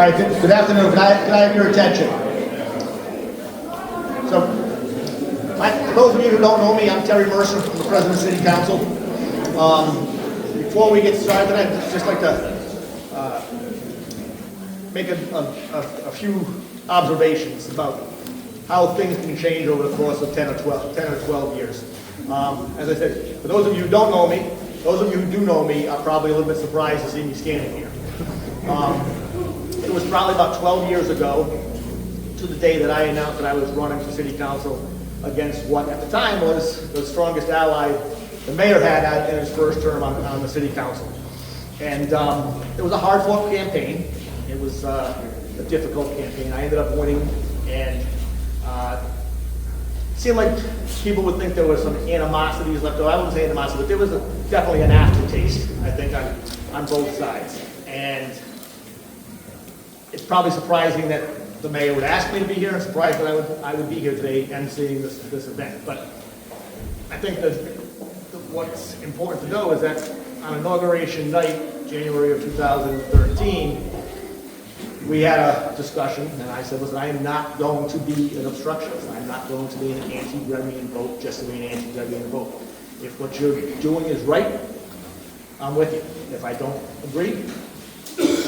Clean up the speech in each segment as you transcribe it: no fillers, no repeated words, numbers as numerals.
right, good afternoon. Can I have your attention? So, for those of you who don't know me, I'm Terry Mercer, I'm the President of City Council. Before we get started, I'd just like to make a few observations about how things can change over the course of 10 or 12 years. As I said, for those of you who don't know me, those of you who do know me are probably a little bit surprised to see me standing here. It was probably about 12 years ago to the day that I announced that I was running for City Council against what at the time was the strongest ally the mayor had in his first term on the City Council. And it was a hard-fought campaign. It was a difficult campaign. I ended up winning, and it seemed like people would think there was some animosities left over. I wouldn't say animosity, but there was definitely an aftertaste, I think, on both sides. And it's probably surprising that the mayor would ask me to be here, and surprised that I would be here today emceeing this event. But I think that what's important to know is that on inauguration night, January of 2013, we had a discussion, and I said, listen, I am not going to be an obstructionist. I'm not going to be an anti-Grebien vote just to be an anti-Grebien vote. If what you're doing is right, I'm with you. If I don't agree,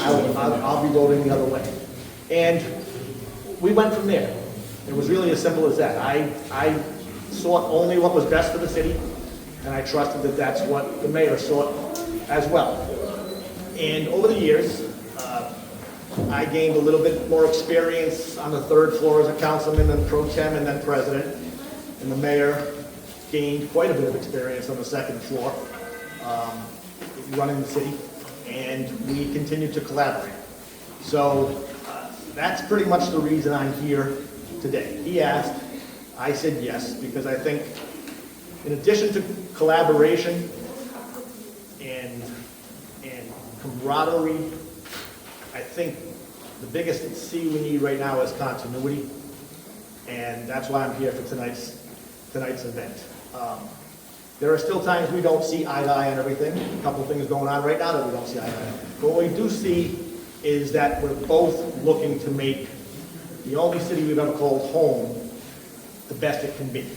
I'll be voting the other way. And we went from there. It was really as simple as that. I sought only what was best for the city, and I trusted that that's what the mayor sought as well. And over the years, I gained a little bit more experience on the third floor as a councilman and pro tem and then president. And the mayor gained quite a bit of experience on the second floor, running the city, and we continued to collaborate. So that's pretty much the reason I'm here today. He asked, I said yes, because I think in addition to collaboration and camaraderie, I think the biggest C we need right now is continuity, and that's why I'm here for tonight's event. There are still times we don't see eye to eye on everything. A couple things going on right now that we don't see eye to eye on. But what we do see is that we're both looking to make the only city we've ever called home the best it can be.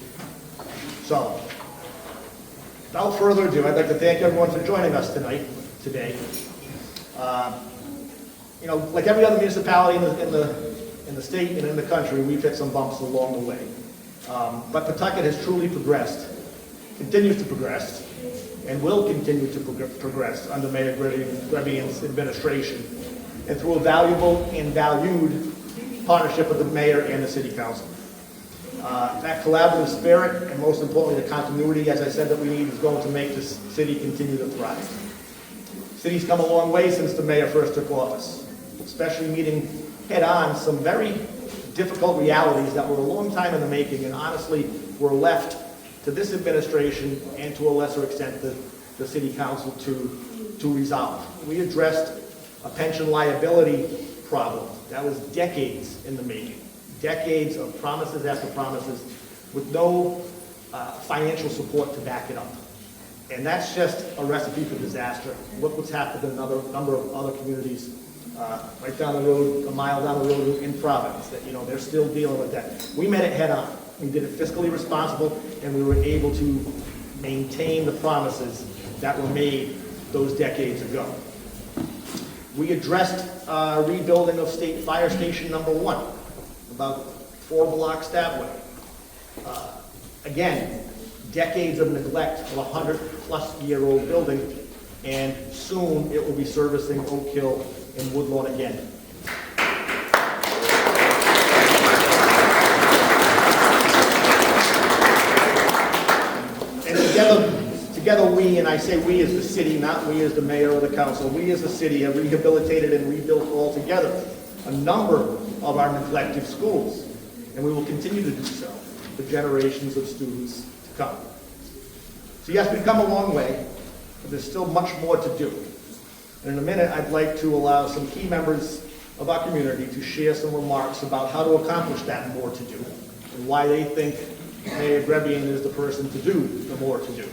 So, without further ado, I'd like to thank everyone for joining us today. You know, like every other municipality in the state and in the country, we've hit some bumps along the way. But Pawtucket has truly progressed, continues to progress, and will continue to progress under Mayor Grebien's administration, and through a valuable and valued partnership with the mayor and the city council. That collaborative spirit, and most importantly, the continuity, as I said, that we need is going to make this city continue to thrive. The city's come a long way since the mayor first took office, especially meeting head-on some very difficult realities that were a long time in the making, and honestly were left to this administration and to a lesser extent the city council to resolve. We addressed a pension liability problem that was decades in the making, decades of promises after promises with no financial support to back it up. And that's just a recipe for disaster. Look what's happened in a number of other communities right down the road, a mile down the road in Providence, that, you know, they're still dealing with that. We met it head on. We did it fiscally responsible, and we were able to maintain the promises that were made those decades ago. We addressed rebuilding of State Fire Station number 1, about 4 blocks that way. Again, decades of neglect of a 100-plus-year-old building, and soon it will be servicing Oak Hill and Woodlawn again. And together we, and I say we as the city, not we as the mayor or the council, we as the city have rehabilitated and rebuilt altogether a number of our neglected schools, and we will continue to do so for generations of students to come. So yes, we've come a long way, but there's still much more to do. And in a minute, I'd like to allow some key members of our community to share some remarks about how to accomplish that more to do, and why they think Mayor Grebien is the person to do the more to do.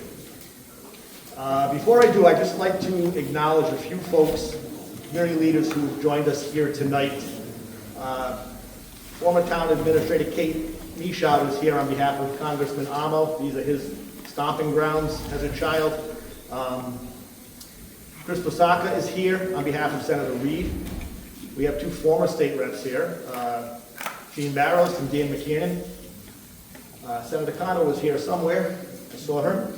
Before I do, I'd just like to acknowledge a few folks community leaders who have joined us here tonight. Former Town Administrator Kate Michaud is here on behalf of Congressman Amo. These are his stomping grounds as a child. Chris Posaka is here on behalf of Senator Reed. We have two former state reps here, Jean Barrows and Dan McKinnon. Senator Connor was here somewhere. I saw her.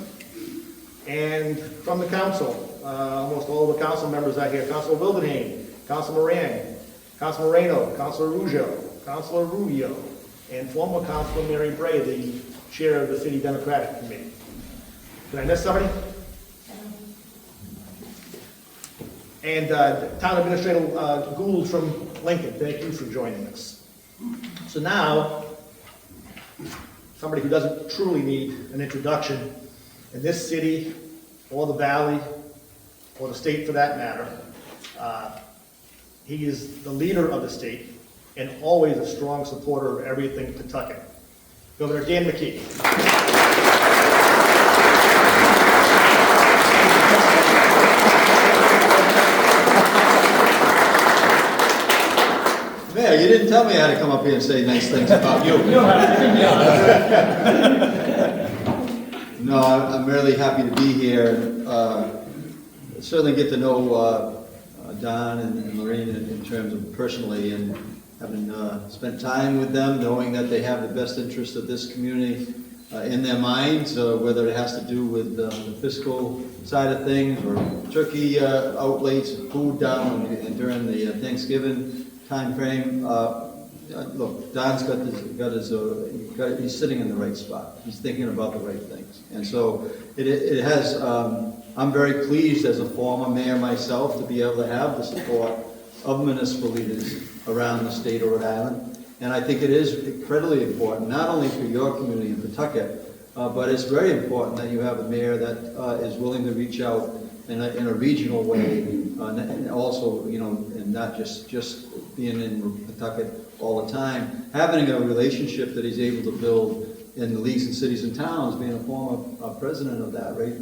And from the council, almost all of the council members are here. Councilor Wildenhain, Councilor Moran, Councilor Moreno, Councilor Ruggio, Councilor Rubio, and former Councilor Mary Bray, the chair of the City Democratic Committee. Did I miss somebody? And Town Administrator Gould from Blinken, thank you for joining us. So now, somebody who doesn't truly need an introduction in this city, or the valley, or the state for that matter. He is the leader of the state and always a strong supporter of everything Pawtucket. Governor Dan McKee. Mayor, you didn't tell me I had to come up here and say nice things about you. No, I'm really happy to be here. Certainly get to know Don and Maureen in terms of personally, and having spent time with them, knowing that they have the best interest of this community in their minds, whether it has to do with the fiscal side of things or turkey outlays, food down and during the Thanksgiving time frame. Look, Don's he's sitting in the right spot. He's thinking about the right things. And so it has, I'm very pleased as a former mayor myself to be able to have the support of municipal leaders around the state of Rhode Island. And I think it is incredibly important, not only for your community in Pawtucket, but it's very important that you have a mayor that is willing to reach out in a regional way, and also, you know, and not just being in Pawtucket all the time, having a relationship that he's able to build in the leagues and cities and towns, being a former president of that, right?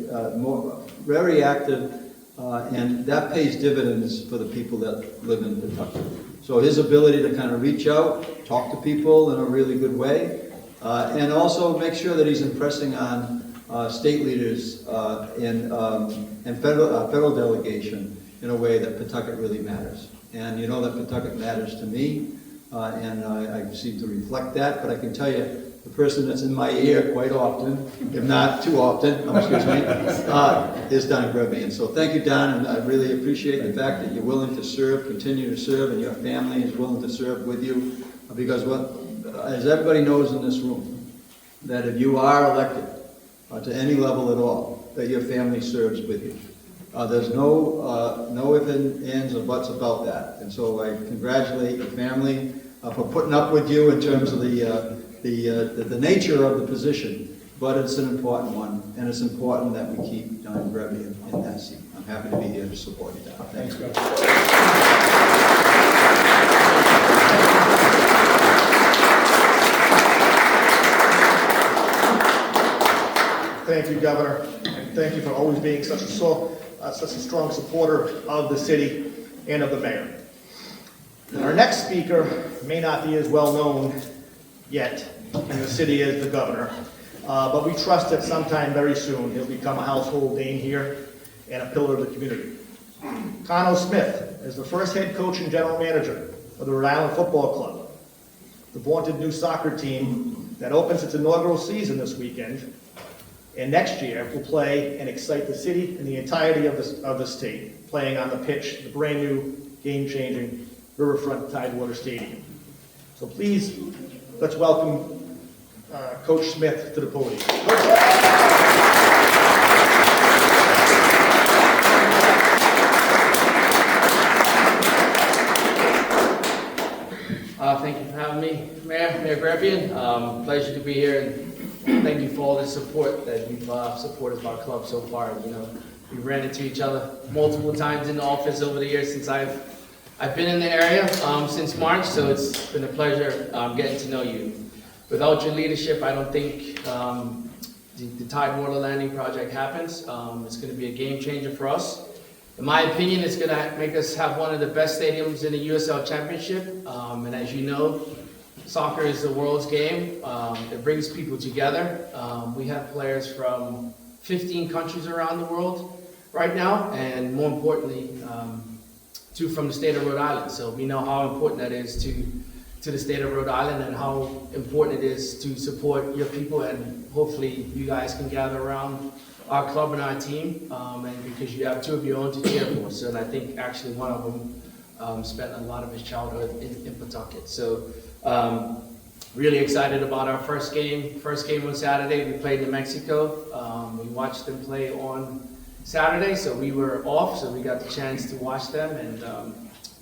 Very active, and that pays dividends for the people that live in Pawtucket. So his ability to kind of reach out, talk to people in a really good way, and also make sure that he's impressing on state leaders and federal delegation in a way that Pawtucket really matters. And you know that Pawtucket matters to me, and I seem to reflect that, but I can tell you, the person that's in my ear quite often, if not too often, excuse me, is Don Grebien. So thank you, Don, and I really appreciate the fact that you're willing to serve, continue to serve, and your family is willing to serve with you, because as everybody knows in this room, that if you are elected to any level at all, that your family serves with you. There's no ifs and ands or buts about that. And so I congratulate your family for putting up with you in terms of the nature of the position. But it's an important one, and it's important that we keep Don Grebien in that seat. I'm happy to be here to support you, Don. Thanks, guys. Thank you, Governor, and thank you for always being such a strong supporter of the city and of the mayor. Our next speaker may not be as well known yet in the city as the governor, but we trust that sometime very soon he'll become a household name here and a pillar of the community. Connor Smith is the first head coach and general manager of the Rhode Island Football Club, the vaunted new soccer team that opens its inaugural season this weekend, and next year will play and excite the city and the entirety of the state, playing on the pitch, the brand new, game-changing Riverfront Tidewater Stadium. So please, let's welcome Coach Smith to the podium. Thank you for having me, Mayor Grebien. Pleasure to be here, and thank you for all the support that you've supported our club so far. You know, we ran into each other multiple times in the office over the years since I've been in the area since March, so it's been a pleasure getting to know you. Without your leadership, I don't think the Tidewater Landing project happens. It's going to be a game changer for us. In my opinion, it's going to make us have one of the best stadiums in the USL Championship. And as you know, soccer is the world's game. It brings people together. We have players from 15 countries around the world right now, and more importantly, two from the state of Rhode Island. So we know how important that is to the state of Rhode Island, and how important it is to support your people, and hopefully you guys can gather around our club and our team, and because you have two of your own to cheer for. So, and I think actually one of them spent a lot of his childhood in Pawtucket. So really excited about our first game. First game on Saturday, we played New Mexico. We watched them play on Saturday, so we were off, so we got the chance to watch them, and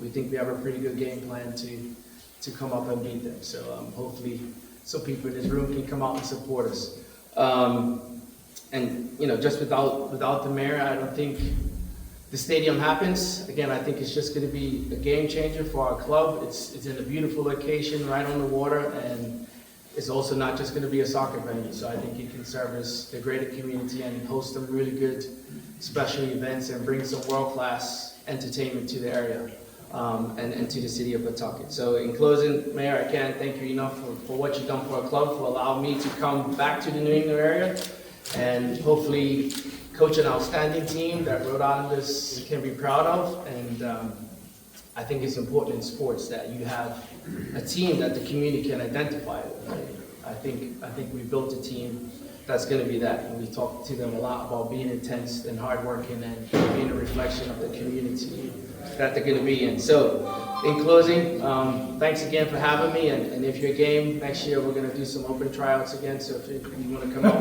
we think we have a pretty good game plan to come up and beat them. So hopefully some people in this room can come out and support us. And you know, just without the mayor, I don't think the stadium happens. Again, I think it's just going to be a game changer for our club. It's in a beautiful location right on the water, and it's also not just going to be a soccer venue. So I think it can service the greater community and host some really good special events and bring some world-class entertainment to the area, and to the city of Pawtucket. So in closing, Mayor, I can't thank you enough for what you've done for our club, for allowing me to come back to the New England area, and hopefully coach an outstanding team that Rhode Islanders can be proud of. And I think it's important in sports that you have a team that the community can identify with. Right? I think we built a team that's going to be that. And we talked to them a lot about being intense and hardworking and being a reflection of the community that they're going to be in. So in closing, thanks again for having me. And if you're game next year, we're going to do some open tryouts again. So if you want to come out.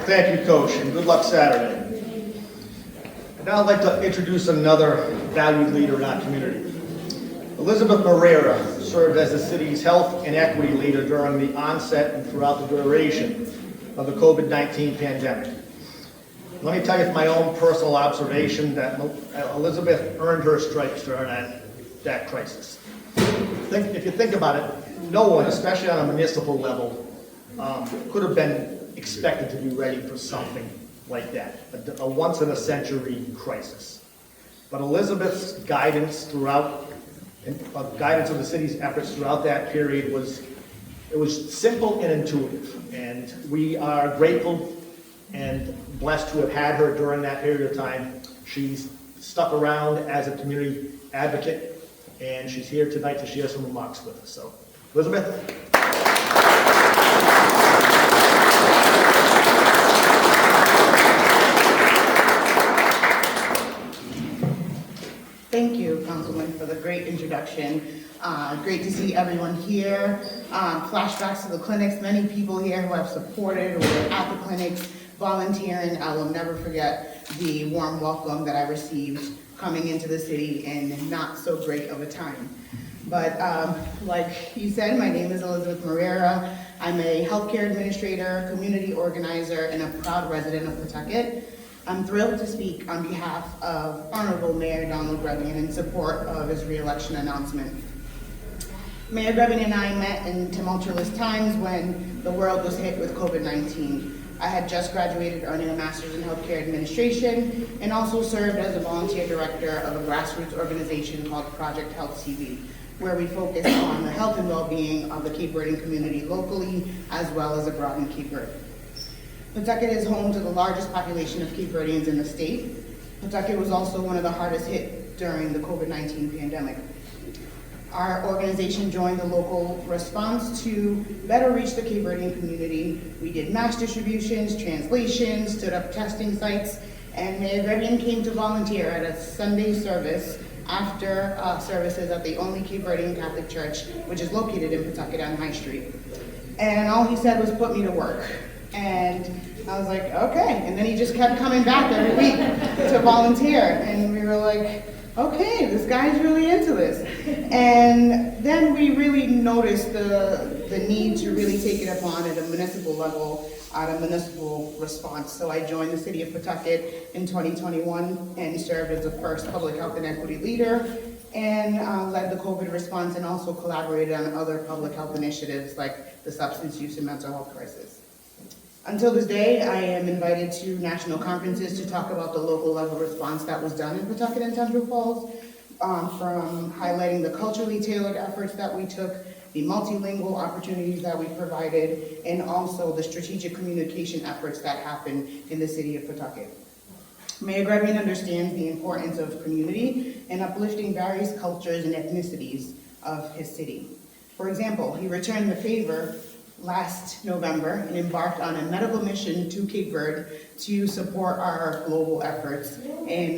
Thank you, Coach, and good luck Saturday. And now I'd like to introduce another valued leader in our community. Elizabeth Moreira served as the city's health and equity leader during the onset and throughout the duration of the COVID-19 pandemic. Let me tell you from my own personal observation that Elizabeth earned her stripes during that crisis. If you think about it, no one, especially on a municipal level, could have been expected to be ready for something like that, a once-in-a-century crisis. But Elizabeth's guidance throughout, guidance of the city's efforts throughout that period it was simple and intuitive. And we are grateful and blessed to have had her during that period of time. She's stuck around as a community advocate, and she's here tonight to share some remarks with us. So, Elizabeth. Thank you, Councilman, for the great introduction. Great to see everyone here. Flashbacks to the clinics, many people here who have supported or were at the clinics, volunteering. I will never forget the warm welcome that I received coming into the city in not so great of a time. But like you said, my name is Elizabeth Moreira. I'm a healthcare administrator, community organizer, and a proud resident of Pawtucket. I'm thrilled to speak on behalf of Honorable Mayor Donald Grebien in support of his reelection announcement. Mayor Grebien and I met in tumultuous times when the world was hit with COVID-19. I had just graduated earning a master's in healthcare administration and also served as a volunteer director of a grassroots organization called Project Health TV, where we focus on the health and well-being of the Cape Verdean community locally as well as abroad in Cape Verde. Pawtucket is home to the largest population of Cape Verdeans in the state. Pawtucket was also one of the hardest hit during the COVID-19 pandemic. Our organization joined the local response to better reach the Cape Verdean community. We did mass distributions, translations, stood up testing sites, and Mayor Grebien came to volunteer at a Sunday service after services at the only Cape Verdean Catholic Church, which is located in Pawtucket on High Street. And all he said was, "Put me to work." And I was like, okay. And then he just kept coming back every week to volunteer. And we were like, okay, this guy's really into this. And then we really noticed the need to really take it upon at a municipal level, at a municipal response. So I joined the city of Pawtucket in 2021 and served as the first public health and equity leader. and led the COVID response and also collaborated on other public health initiatives like the substance use and mental health crisis. Until this day, I am invited to national conferences to talk about the local level response that was done in Pawtucket and Central Falls, from highlighting the culturally tailored efforts that we took, the multilingual opportunities that we provided, and also the strategic communication efforts that happened in the city of Pawtucket. Mayor Grebien understands the importance of community and uplifting various cultures and ethnicities of his city. For example, he returned the favor last November and embarked on a medical mission to Cape Verde to support our global efforts in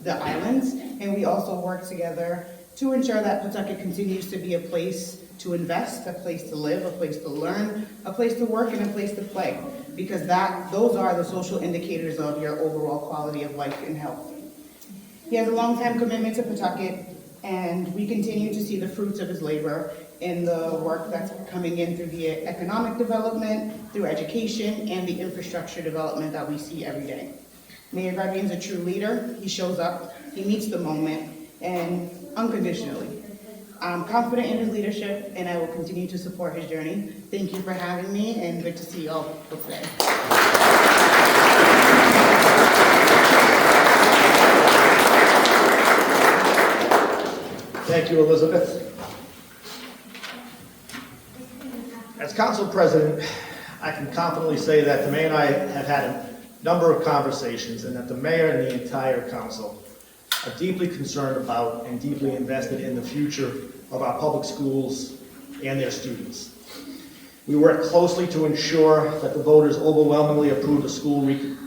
the islands. And we also work together to ensure that Pawtucket continues to be a place to invest, a place to live, a place to learn, a place to work, and a place to play. Because those are the social indicators of your overall quality of life and health. He has a long-time commitment to Pawtucket, and we continue to see the fruits of his labor in the work that's coming in through the economic development, through education, and the infrastructure development that we see every day. Mayor Grebien is a true leader. He shows up, he meets the moment, and unconditionally. I'm confident in his leadership, and I will continue to support his journey. Thank you for having me, and good to see you all today. Thank you, Elizabeth. As council president, I can confidently say that the mayor and I have had a number of conversations, and that the mayor and the entire council are deeply concerned about and deeply invested in the future of our public schools and their students. We work closely to ensure that the voters overwhelmingly approved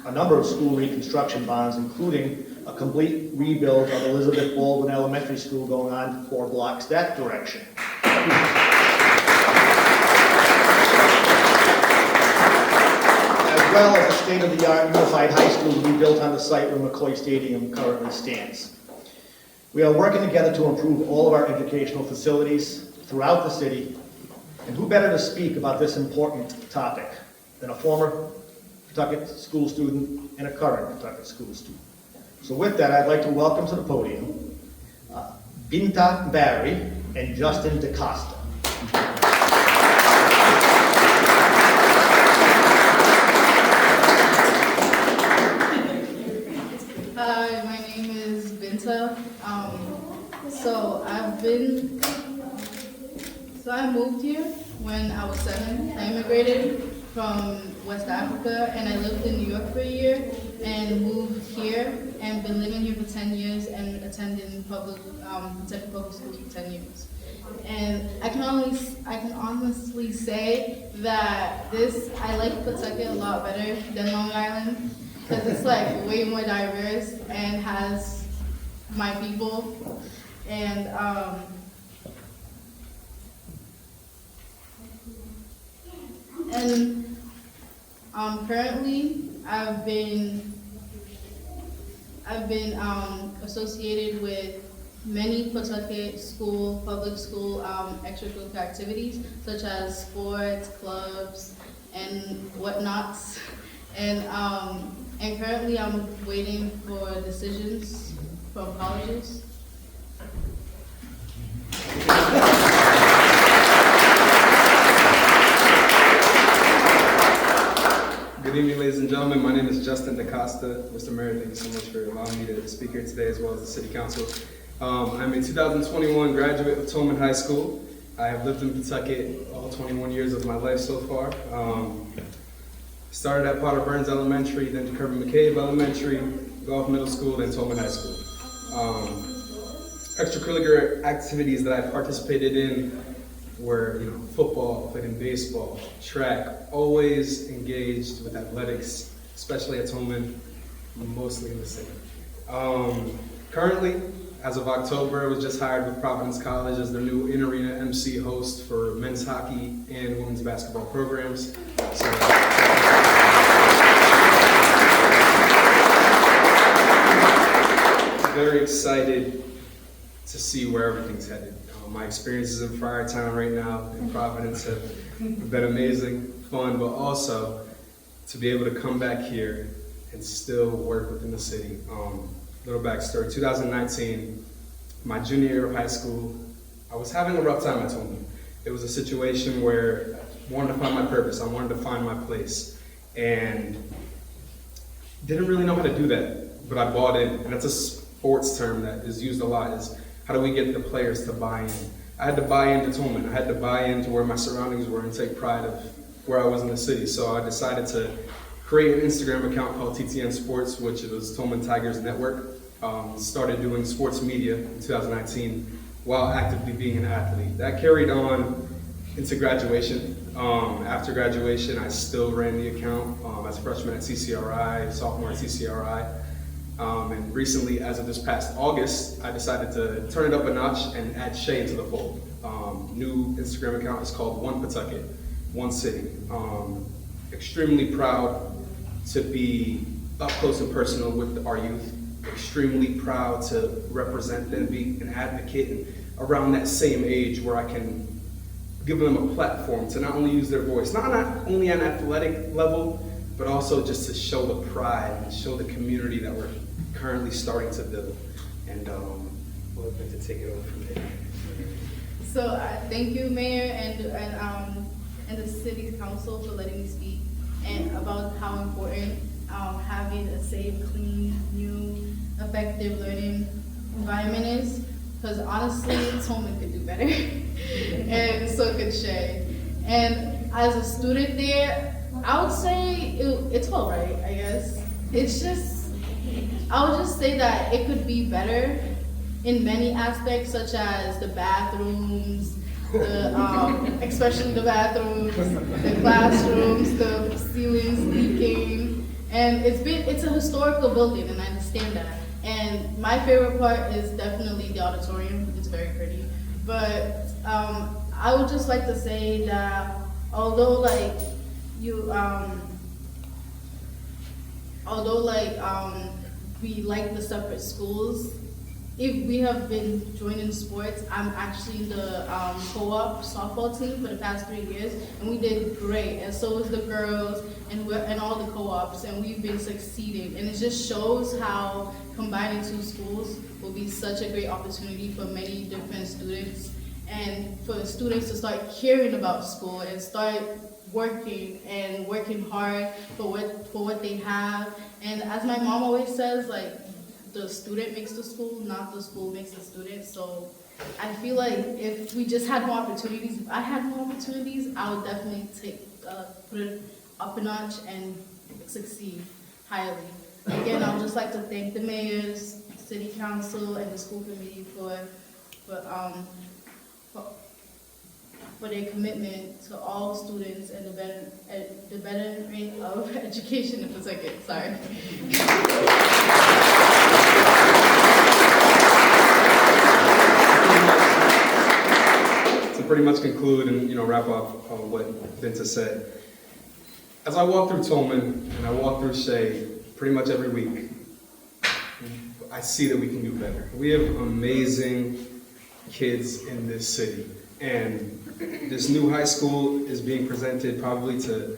a number of school reconstruction bonds, including a complete rebuild of Elizabeth Baldwin Elementary School going on 4 blocks that direction. As well as the state-of-the-art unified high school to be built on the site where McCoy Stadium currently stands. We are working together to improve all of our educational facilities throughout the city, and who better to speak about this important topic than a former Pawtucket school student and a current Pawtucket school student. So with that, I'd like to welcome to the podium Binta Barry and Justin DaCosta. Hi, my name is Binta. I moved here when I was 7. I immigrated from West Africa, and I lived in New York for a year and moved here and been living here for 10 years and attending Pawtucket public schools for 10 years. And I can honestly say that I like Pawtucket a lot better than Long Island, because it's like way more diverse and has my people. And currently I've been associated with many Pawtucket public school extracurricular activities, such as sports, clubs, and whatnots. And currently I'm waiting for decisions from colleges. Good evening, ladies and gentlemen. My name is Justin DaCosta. Mr. Mayor, thank you so much for allowing me to speak here today, as well as the City Council. I'm a 2021 graduate of Tolman High School. I have lived in Pawtucket all 21 years of my life so far. Started at Potter Burns Elementary, then Kirby McCabe Elementary, Gulf Middle School, then Tolman High School. Extracurricular activities that I participated in were, football, played in baseball, track, always engaged with athletics, especially at Tolman, mostly in the city. Currently, as of October, I was just hired with Providence College as their new in-arena MC host for men's hockey and women's basketball programs. So, very excited to see where everything's headed. My experiences in Friartown right now in Providence have been amazing, fun, but also to be able to come back here and still work within the city. Little backstory, 2019, my junior year of high school, I was having a rough time at Tolman. It was a situation where I wanted to find my purpose, I wanted to find my place, and didn't really know how to do that, but I bought in, and that's a sports term that is used a lot, is how do we get the players to buy in? I had to buy into Tolman, I had to buy into where my surroundings were and take pride of where I was in the city, so I decided to create an Instagram account called TTN Sports, which was Tolman Tigers Network. Started doing sports media in 2019 while actively being an athlete. That carried on into graduation. After graduation, I still ran the account as a freshman at CCRI, sophomore at CCRI. And recently, as of this past August, I decided to turn it up a notch and add Shay into the fold. New Instagram account is called One Pawtucket, One City. Extremely proud to be up close and personal with our youth. Extremely proud to represent them, be an advocate around that same age where I can give them a platform to not only use their voice, not only on an athletic level, but also just to show the pride and show the community that we're currently starting to build. And we'll have to take it over from there. So thank you, Mayor, and the City Council for letting me speak and about how important having a safe, clean, new, effective learning environment is. Because honestly, Tolman could do better, and so could Shay. And as a student there, I would say it's all right, I guess. It's just, I would just say that it could be better in many aspects, such as the bathrooms, especially the bathrooms, the classrooms, the ceilings leaking, and it's a historical building, and I understand that. And my favorite part is definitely the auditorium. It's very pretty. But I would just like to say that although we like the separate schools, if we have been joining sports, I'm actually in the co-op softball team for the past 3 years, and we did great, and so is the girls, and all the co-ops, and we've been succeeding. And it just shows how combining two schools will be such a great opportunity for many different students, and for students to start caring about school and start working hard for what they have. And as my mom always says, like, the student makes the school, not the school makes the student. So I feel like if we just had more opportunities, if I had more opportunities, I would definitely put it up a notch and succeed highly. Again, I would just like to thank the mayors, city council, and the school committee for their commitment to all students and the bettering of education in Pawtucket. Sorry. To pretty much conclude and wrap up on what Vinta said. As I walk through Tolman and I walk through Shay pretty much every week, I see that we can do better. We have amazing kids in this city, and this new high school is being presented probably to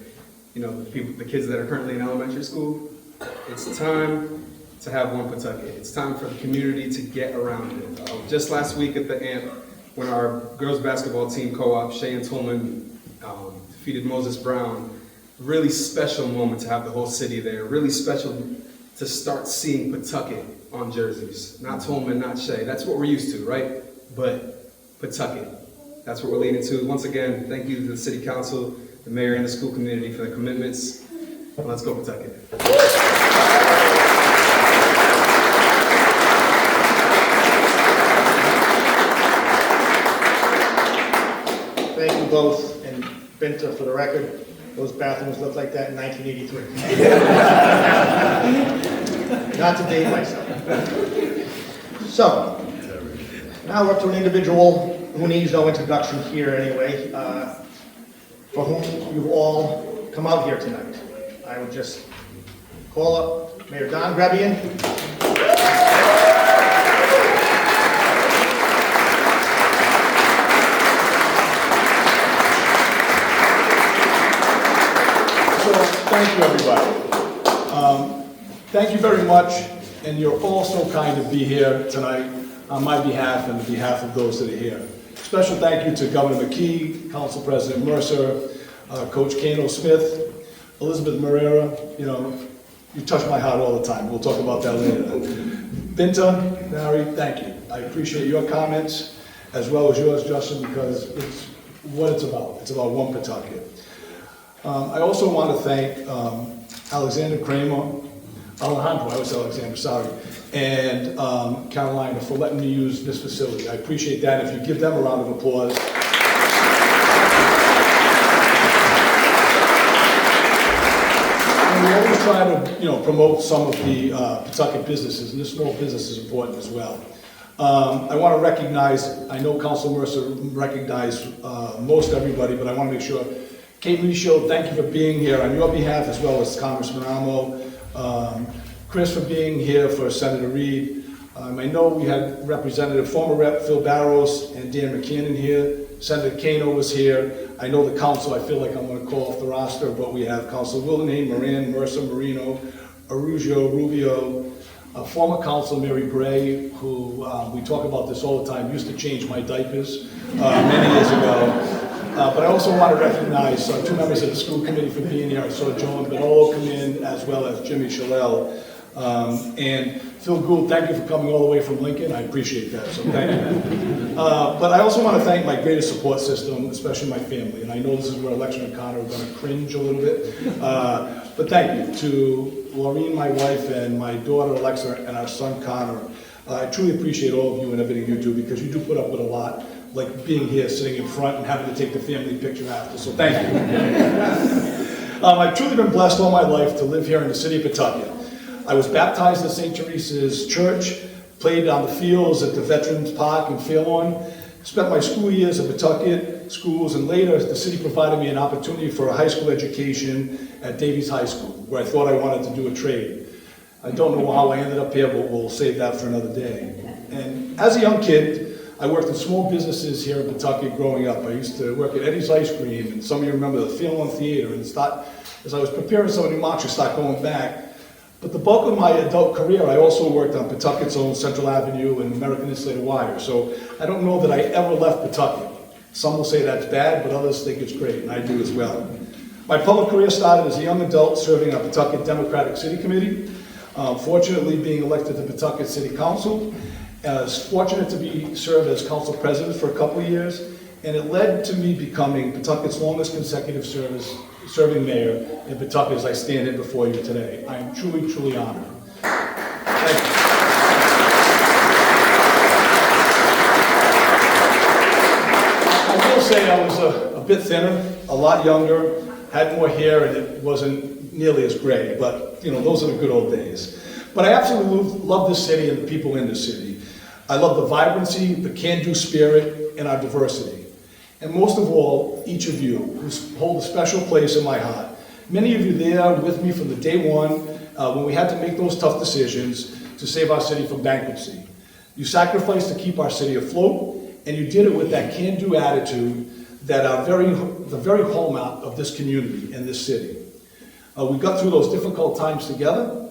the kids that are currently in elementary school. It's time to have One Pawtucket. It's time for the community to get around it. Just last week at the AMP, when our girls basketball team co-op, Shay and Tolman, defeated Moses Brown, really special moment to have the whole city there. Really special to start seeing Pawtucket on jerseys. Not Tolman, not Shay. That's what we're used to, right? But Pawtucket. That's what we're leading to. Once again, thank you to the City Council, the Mayor, and the school community for their commitments. Let's go Pawtucket. Thank you both, and Binta, for the record, those bathrooms looked like that in 1983. Not to date myself. So, now we're up to an individual who needs no introduction here anyway, for whom you've all come out here tonight. I would just call up Mayor Don Grebien. So, thank you, everybody. Thank you very much, and you're all so kind to be here tonight. on my behalf and on behalf of those that are here. Special thank you to Governor McKee, Council President Mercer, Coach Kano Smith, Elizabeth Moreira. You know, you touch my heart all the time. We'll talk about that later. Binta, Barry, thank you. I appreciate your comments as well as yours, Justin, because it's what it's about. It's about one Pawtucket. I also want to thank Alejandro, I was Alexander, sorry, and Carolina for letting me use this facility. I appreciate that. If you give them a round of applause. And we always try to, promote some of the Pawtucket businesses, and this small business is important as well. I want to recognize, I know Council Mercer recognized most everybody, but I want to make sure, Kate Michaud, thank you for being here on your behalf, as well as Congressman Amo, Chris for being here for Senator Reed. I know we had former Rep Phil Barrows and Dan McKinnon here. Senator Kano was here. I know the council, I feel like I'm going to call off the roster, but we have Council Willenhame, Moran, Mercer, Marino, Arugio, Rubio, former Council Mary Gray, who we talk about this all the time, used to change my diapers many years ago. But I also want to recognize two members of the school committee for being here. I saw Joan Benolo come in, as well as Jimmy Shalell. And Phil Gould, thank you for coming all the way from Lincoln. I appreciate that, so thank you. But I also want to thank my greatest support system, especially my family. And I know this is where Alexa and Connor are going to cringe a little bit. But thank you to Laureen, my wife, and my daughter Alexa, and our son Connor. I truly appreciate all of you and everything you do, because you do put up with a lot, like being here, sitting in front, and having to take the family picture after. So thank you. I've truly been blessed all my life to live here in the city of Pawtucket. I was baptized at St. Teresa's Church, played on the fields at the Veterans Park in Fairlawn, spent my school years at Pawtucket schools, and later the city provided me an opportunity for a high school education at Davies High School, where I thought I wanted to do a trade. I don't know how I ended up here, but we'll save that for another day. And as a young kid, I worked in small businesses here in Pawtucket growing up. I used to work at Eddie's Ice Cream, and some of you remember the Fairlawn Theater, and as I was preparing some of the marches, start going back. But the bulk of my adult career, I also worked on Pawtucket's own Central Avenue and American Insulated Wire. So I don't know that I ever left Pawtucket. Some will say that's bad, but others think it's great, and I do as well. My public career started as a young adult serving on Pawtucket Democratic City Committee. Fortunately, being elected to Pawtucket City Council. I was fortunate to serve as council president for a couple of years, and it led to me becoming Pawtucket's longest consecutive serving mayor in Pawtucket as I stand here before you today. I am truly, truly honored. Thank you. I will say I was a bit thinner, a lot younger, had more hair, and it wasn't nearly as gray, but those are the good old days. But I absolutely love this city and the people in this city. I love the vibrancy, the can-do spirit, and our diversity. And most of all, each of you who hold a special place in my heart. Many of you there with me from the day one when we had to make those tough decisions to save our city from bankruptcy. You sacrificed to keep our city afloat, and you did it with that can-do attitude that are the very hallmark of this community and this city. We got through those difficult times together,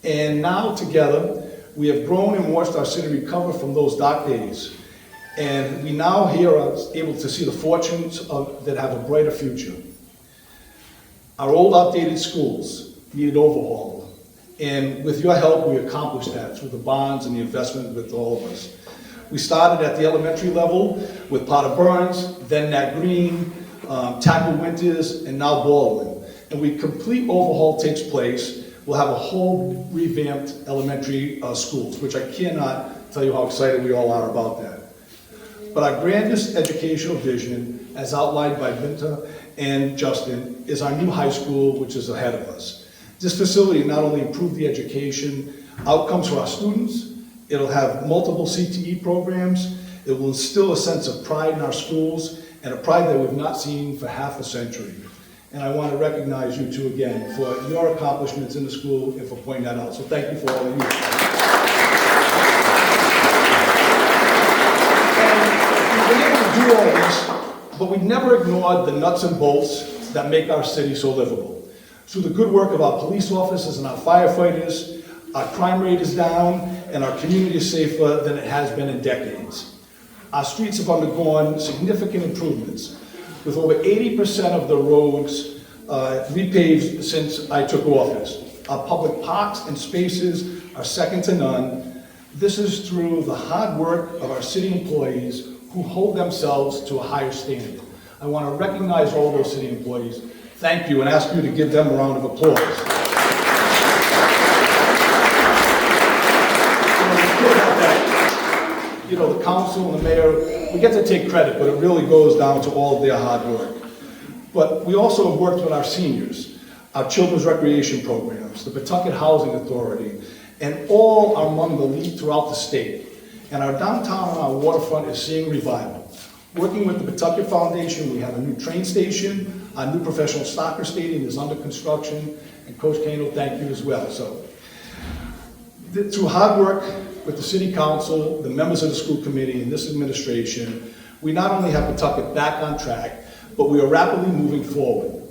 and now together we have grown and watched our city recover from those dark days. And we now here are able to see the fortunes that have a brighter future. Our old outdated schools needed overhaul. And with your help, we accomplished that through the bonds and the investment with all of us. We started at the elementary level with Potter Burns, then Nat Green, Tackle Winters, and now Baldwin. And when complete overhaul takes place, we'll have a whole revamped elementary schools, which I cannot tell you how excited we all are about that. But our grandest educational vision, as outlined by Binta and Justin, is our new high school, which is ahead of us. This facility not only improve the education outcomes for our students, it'll have multiple CTE programs, it will instill a sense of pride in our schools, and a pride that we've not seen for half a century. And I want to recognize you two again for your accomplishments in the school and for pointing that out. So thank you for all of you. And we've been able to do all this, but we've never ignored the nuts and bolts that make our city so livable. Through the good work of our police officers and our firefighters, Our crime rate is down, and our community is safer than it has been in decades. Our streets have undergone significant improvements, with over 80% of the roads repaved since I took office. Our public parks and spaces are second to none. This is through the hard work of our city employees who hold themselves to a higher standard. I want to recognize all those city employees. Thank you, and ask you to give them a round of applause. You know, the council and the mayor, we get to take credit, but it really goes down to all of their hard work. But we also have worked with our seniors, our children's recreation programs, the Pawtucket Housing Authority, and all are among the lead throughout the state. And our downtown and our waterfront is seeing revival. Working with the Pawtucket Foundation, we have a new train station, our new professional soccer stadium is under construction, and Coach Kano, thank you as well. So, through hard work with the city council, the members of the school committee, and this administration, we not only have Pawtucket back on track, but we are rapidly moving forward.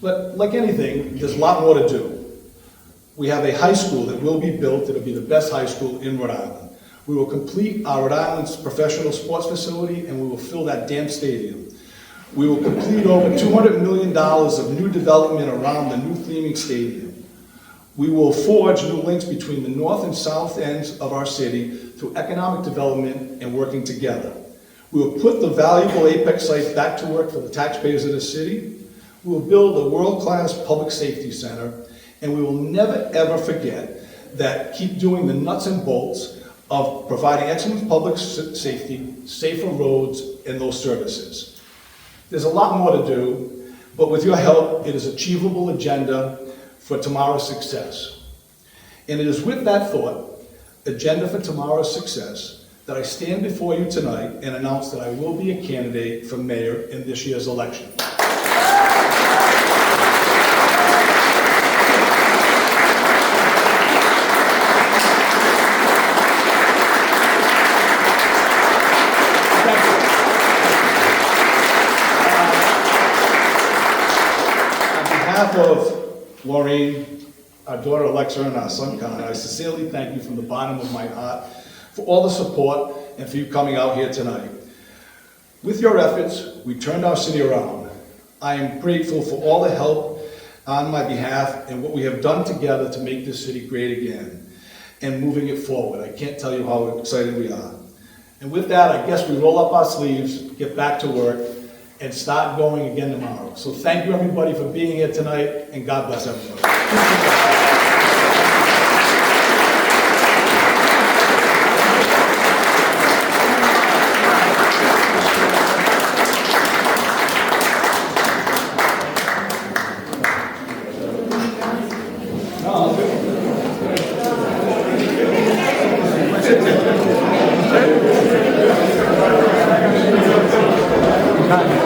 But like anything, there's a lot more to do. We have a high school that will be built, it'll be the best high school in Rhode Island. We will complete our Rhode Island's professional sports facility, and we will fill that damn stadium. We will complete over $200 million of new development around the new theming stadium. We will forge new links between the north and south ends of our city through economic development and working together. We will put the valuable Apex sites back to work for the taxpayers of the city. We will build a world-class public safety center, and we will never ever forget that keep doing the nuts and bolts of providing excellent public safety, safer roads, and those services. There's a lot more to do, but with your help, it is an achievable agenda for tomorrow's success. And it is with that thought, agenda for tomorrow's success, that I stand before you tonight and announce that I will be a candidate for mayor in this year's election. On behalf of Maureen, our daughter Alexa, and our son Connor, I sincerely thank you from the bottom of my heart for all the support and for you coming out here tonight. With your efforts, we turned our city around. I am grateful for all the help on my behalf and what we have done together to make this city great again and moving it forward. I can't tell you how excited we are. And with that, I guess we roll up our sleeves, get back to work, and start going again tomorrow. So thank you everybody for being here tonight, and God bless everybody. No,